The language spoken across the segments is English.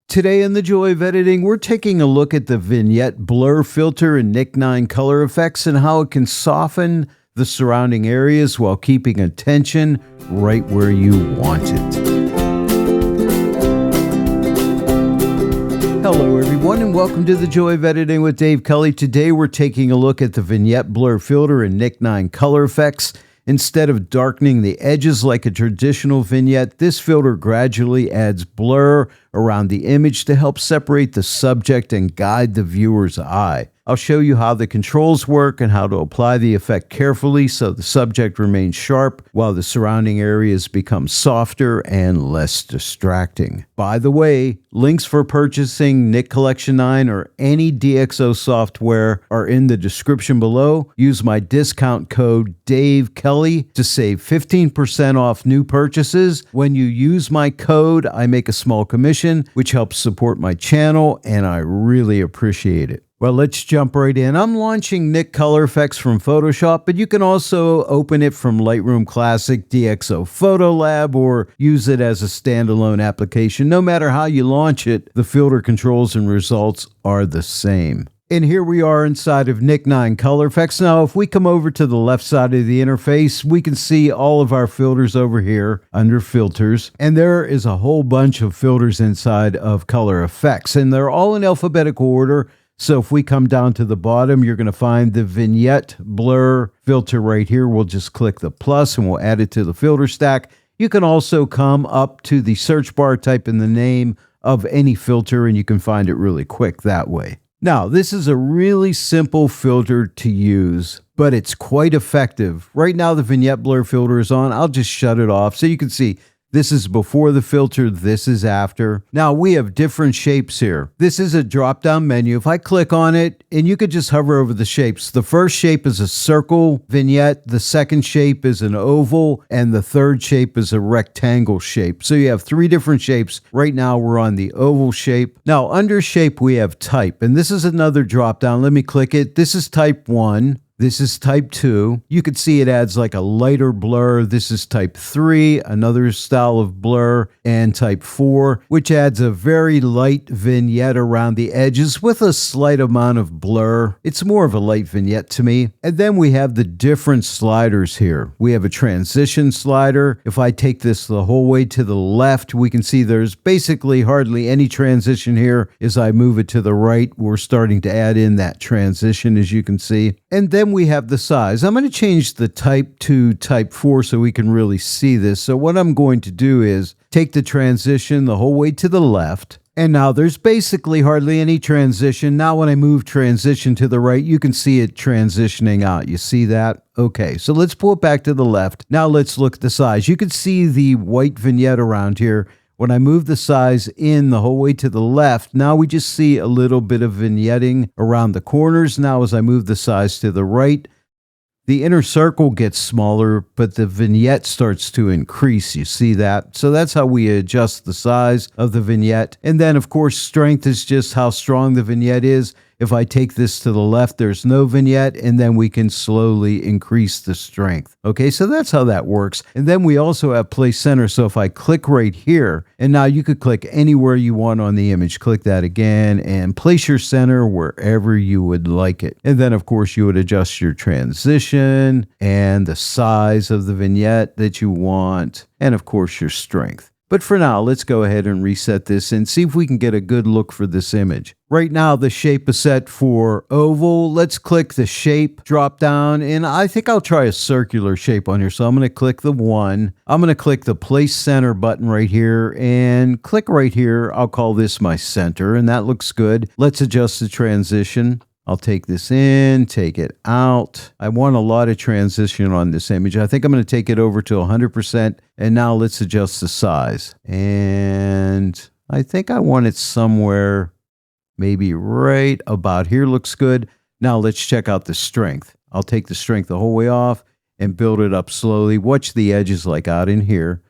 Today in the Joy of Editing, we're taking a look at the Vignette Blur filter in Nik 9 Color Efex and how it can soften the surrounding areas while keeping attention right where you want it. Hello everyone and welcome to the Joy of Editing with Dave Kelly. Today we're taking a look at the Vignette Blur filter in Nik 9 Color Efex. Instead of darkening the edges like a traditional vignette, this filter gradually adds blur around the image to help separate the subject and guide the viewer's eye. I'll show you how the controls work and how to apply the effect carefully so the subject remains sharp while the surrounding areas become softer and less distracting. By the way, links for purchasing Nik Collection 9 or any DxO software are in the description below. Use my discount code DAVEKELLY to save 15% off new purchases. When you use my code, I make a small commission, which helps support my channel, and I really appreciate it. Well, let's jump right in. I'm launching Nik Color Efex from Photoshop, but you can also open it from Lightroom Classic, DxO Photo Lab, or use it as a standalone application. No matter how you launch it, the filter controls and results are the same. And here we are inside of Nik 9 Color Efex. Now, if we come over to the left side of the interface, we can see all of our filters over here under Filters. And there is a whole bunch of filters inside of Color Efex, and they're all in alphabetical order. So if we come down to the bottom, you're going to find the Vignette Blur filter right here. We'll just click the plus and we'll add it to the filter stack. You can also come up to the search bar, type in the name of any filter, and you can find it really quick that way. Now, this is a really simple filter to use, but it's quite effective. Right now, the Vignette Blur filter is on. I'll just shut it off so you can see. This is before the filter, this is after. Now we have different shapes here. This is a drop-down menu. If I click on it, and you could just hover over the shapes. The first shape is a circle vignette, the second shape is an oval, and the third shape is a rectangle shape. So you have three different shapes. Right now we're on the oval shape. Now under shape we have type, and this is another drop-down. Let me click it. This is type 1. This is type 2. You can see it adds like a lighter blur. This is type 3, another style of blur, and type 4, which adds a very light vignette around the edges with a slight amount of blur. It's more of a light vignette to me. And then we have the different sliders here. We have a transition slider. If I take this the whole way to the left, we can see there's basically hardly any transition here. As I move it to the right, we're starting to add in that transition, as you can see. And then we have the size. I'm going to change the type to type 4 so we can really see this. So what I'm going to do is take the transition the whole way to the left. And now there's basically hardly any transition. Now when I move transition to the right, you can see it transitioning out. You see that? Okay, so let's pull it back to the left. Now let's look at the size. You can see the white vignette around here. When I move the size in the whole way to the left, now we just see a little bit of vignetting around the corners. Now as I move the size to the right, the inner circle gets smaller, but the vignette starts to increase. You see that? So that's how we adjust the size of the vignette. And then, of course, strength is just how strong the vignette is. If I take this to the left, there's no vignette, and then we can slowly increase the strength. Okay, so that's how that works. And then we also have place center. So if I click right here, and now you could click anywhere you want on the image. Click that again and place your center wherever you would like it. And then, of course, you would adjust your transition and the size of the vignette that you want, and, of course, your strength. But for now, let's go ahead and reset this and see if we can get a good look for this image. Right now, the shape is set for oval. Let's click the shape drop down, and I think I'll try a circular shape on here. So I'm going to click the 1. I'm going to click the place center button right here and click right here. I'll call this my center, and that looks good. Let's adjust the transition. I'll take this in, take it out. I want a lot of transition on this image. I think I'm going to take it over to 100%. And now let's adjust the size. And I think I want it somewhere maybe right about here. Looks good. Now let's check out the strength. I'll take the strength the whole way off and build it up slowly. Watch the edges like out in here.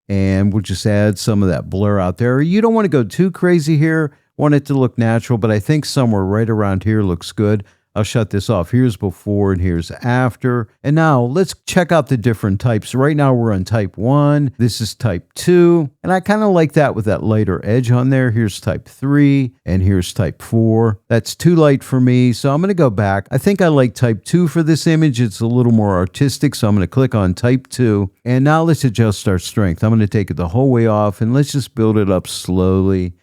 And we'll just add some of that blur out there. You don't want to go too crazy here. Want it to look natural, but I think somewhere right around here looks good. I'll shut this off. Here's before and here's after. And now let's check out the different types. Right now we're on type 1. This is type 2. And I kind of like that with that lighter edge on there. Here's type 3 and here's type 4. That's too light for me, so I'm going to go back. I think I like type 2 for this image. It's a little more artistic, so I'm going to click on type 2. And now let's adjust our strength. I'm going to take it the whole way off and let's just build it up slowly.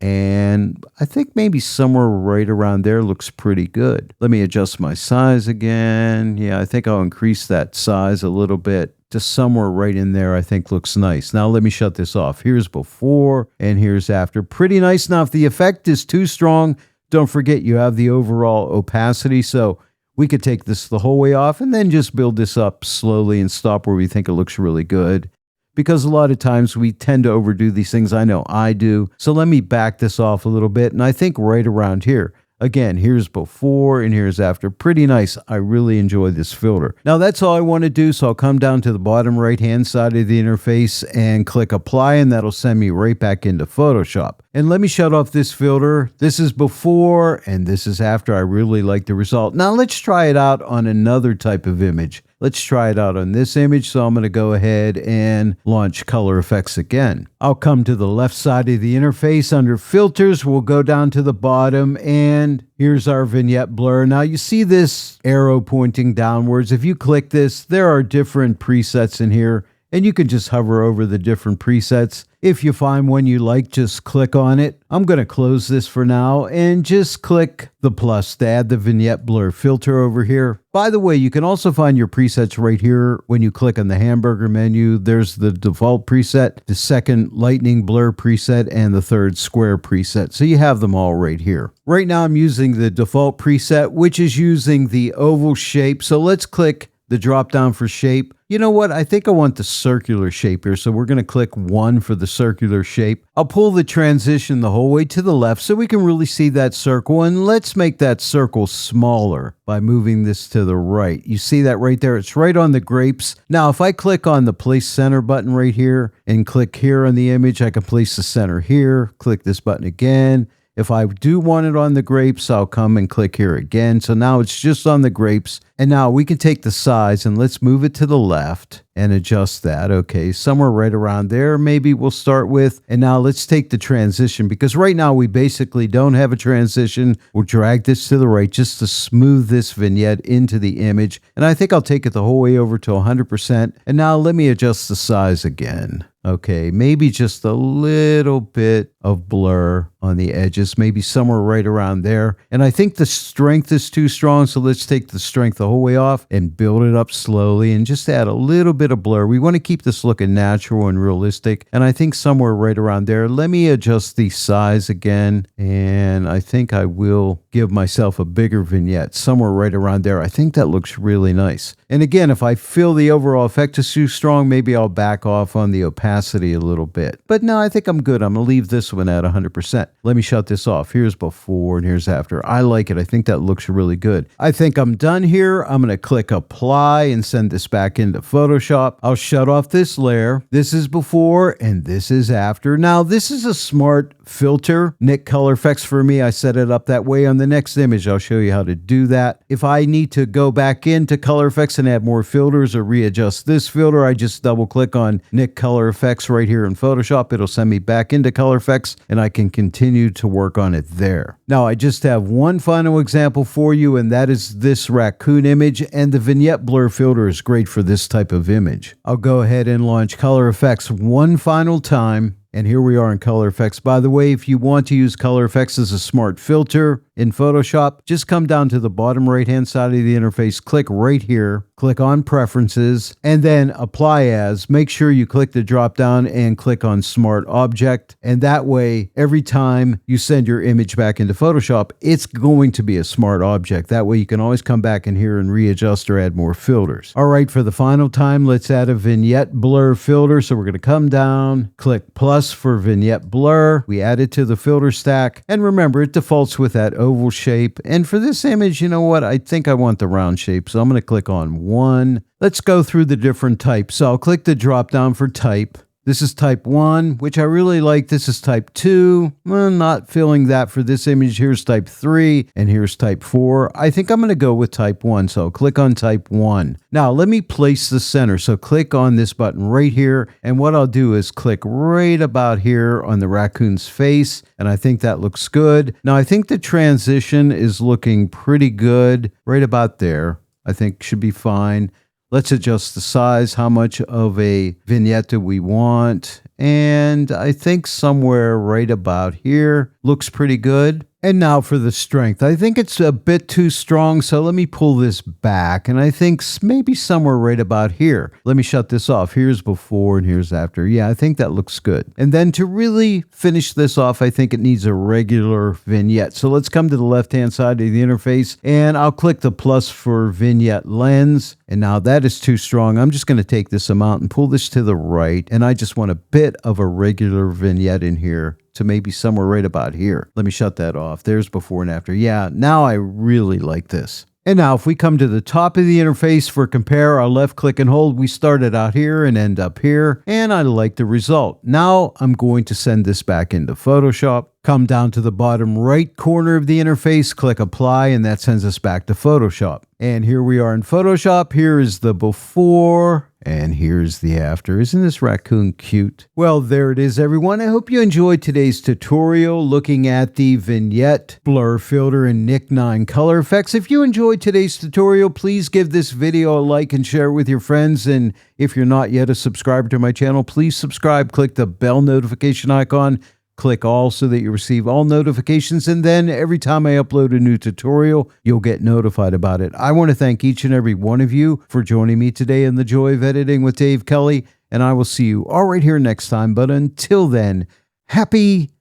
And I think maybe somewhere right around there looks pretty good. Let me adjust my size again. Yeah, I think I'll increase that size a little bit to somewhere right in there. I think looks nice. Now let me shut this off. Here's before and here's after. Pretty nice. Now if the effect is too strong, don't forget you have the overall opacity. So we could take this the whole way off and then just build this up slowly and stop where we think it looks really good. Because a lot of times we tend to overdo these things. I know I do. So let me back this off a little bit. And I think right around here. Again, here's before and here's after. Pretty nice. I really enjoy this filter. Now that's all I want to do. So I'll come down to the bottom right hand side of the interface and click apply, and that'll send me right back into Photoshop. And let me shut off this filter. This is before and this is after. I really like the result. Now let's try it out on another type of image. Let's try it out on this image. So I'm going to go ahead and launch Color Efex again. I'll come to the left side of the interface. Under filters, we'll go down to the bottom and here's our vignette blur. Now you see this arrow pointing downwards. If you click this, there are different presets in here and you can just hover over the different presets. If you find one you like, just click on it. I'm going to close this for now and just click the plus to add the vignette blur filter over here. By the way, you can also find your presets right here when you click on the hamburger menu. There's the default preset, the second lightning blur preset, and the third square preset. So you have them all right here. Right now I'm using the default preset, which is using the oval shape. So let's click the drop down for shape. You know what? I think I want the circular shape here. So we're going to click 1 for the circular shape. I'll pull the transition the whole way to the left so we can really see that circle. And let's make that circle smaller by moving this to the right. You see that right there? It's right on the grapes. Now, if I click on the place center button right here and click here on the image, I can place the center here. Click this button again. If I do want it on the grapes, I'll come and click here again. So now it's just on the grapes. And now we can take the size and let's move it to the left and adjust that. Okay, somewhere right around there, maybe we'll start with. And now let's take the transition because right now we basically don't have a transition. We'll drag this to the right just to smooth this vignette into the image. And I think I'll take it the whole way over to 100%. And now let me adjust the size again. Okay, maybe just a little bit of blur on the edges, maybe somewhere right around there. And I think the strength is too strong, so let's take the strength the whole way off and build it up slowly and just add a little bit of blur. We want to keep this looking natural and realistic, and I think somewhere right around there. Let me adjust the size again, and I think I will give myself a bigger vignette somewhere right around there. I think that looks really nice. And again, if I feel the overall effect is too strong, maybe I'll back off on the opacity a little bit. But no, I think I'm good. I'm going to leave this one at 100%. Let me shut this off. Here's before and here's after. I like it. I think that looks really good. I think I'm done here. I'm going to click apply and send this back into Photoshop. I'll shut off this layer. This is before and this is after. Now, this is a smart filter. Nick Color Efex for me. I set it up that way. On the next image, I'll show you how to do that. If I need to go back into Color Efex and add more filters or readjust this filter, I just double click on Nick Color Efex right here in Photoshop. It'll send me back into Color Efex and I can continue to work on it there. Now, I just have one final example for you, and that is this raccoon image, and the vignette blur filter is great for this type of image. I'll go ahead and launch Color Efex one final time. And here we are in Color Efex. By the way, if you want to use Color Efex as a smart filter in Photoshop, just come down to the bottom right-hand side of the interface, click right here, click on Preferences, and then Apply As. Make sure you click the drop-down and click on Smart Object. And that way, every time you send your image back into Photoshop, it's going to be a smart object. That way, you can always come back in here and readjust or add more filters. All right, for the final time, let's add a vignette blur filter. So we're going to come down, click plus for vignette blur. We add it to the filter stack. And remember, it defaults with that oval shape. And for this image, you know what? I think I want the round shape. So I'm going to click on 1. Let's go through the different types. So I'll click the drop down for type. This is type 1, which I really like. This is type 2. Well, not feeling that for this image. Here's type 3, and here's type 4. I think I'm going to go with type 1, so click on type 1. Now, let me place the center. So click on this button right here, and what I'll do is click right about here on the raccoon's face, and I think that looks good. Now, I think the transition is looking pretty good right about there. I think should be fine. Let's adjust the size. How much of a vignette do we want? And I think somewhere right about here looks pretty good. And now for the strength. I think it's a bit too strong, so let me pull this back. And I think maybe somewhere right about here. Let me shut this off. Here's before and here's after. Yeah, I think that looks good. And then to really finish this off, I think it needs a regular vignette. So let's come to the left-hand side of the interface, and I'll click the plus for vignette lens. And now that is too strong. I'm just going to take this amount and pull this to the right. And I just want a bit of a regular vignette in here to maybe somewhere right about here. Let me shut that off. There's before and after. Yeah, now I really like this. And now if we come to the top of the interface for compare, I'll left click and hold. We started out here and end up here, and I like the result. Now I'm going to send this back into Photoshop. Come down to the bottom right corner of the interface, click apply, and that sends us back to Photoshop. And here we are in Photoshop. Here is the before, and here's the after. Isn't this raccoon cute? Well, there it is, everyone. I hope you enjoyed today's tutorial looking at the Vignette blur filter in Nic 9 Color Efex. If you enjoyed today's tutorial, please give this video a like and share it with your friends. And if you're not yet a subscriber to my channel, please subscribe. Click the bell notification icon. Click all so that you receive all notifications, and then every time I upload a new tutorial, you'll get notified about it. I want to thank each and every one of you for joining me today in the Joy of Editing with Dave Kelly, and I will see you all right here next time. But until then, happy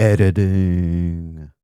editing.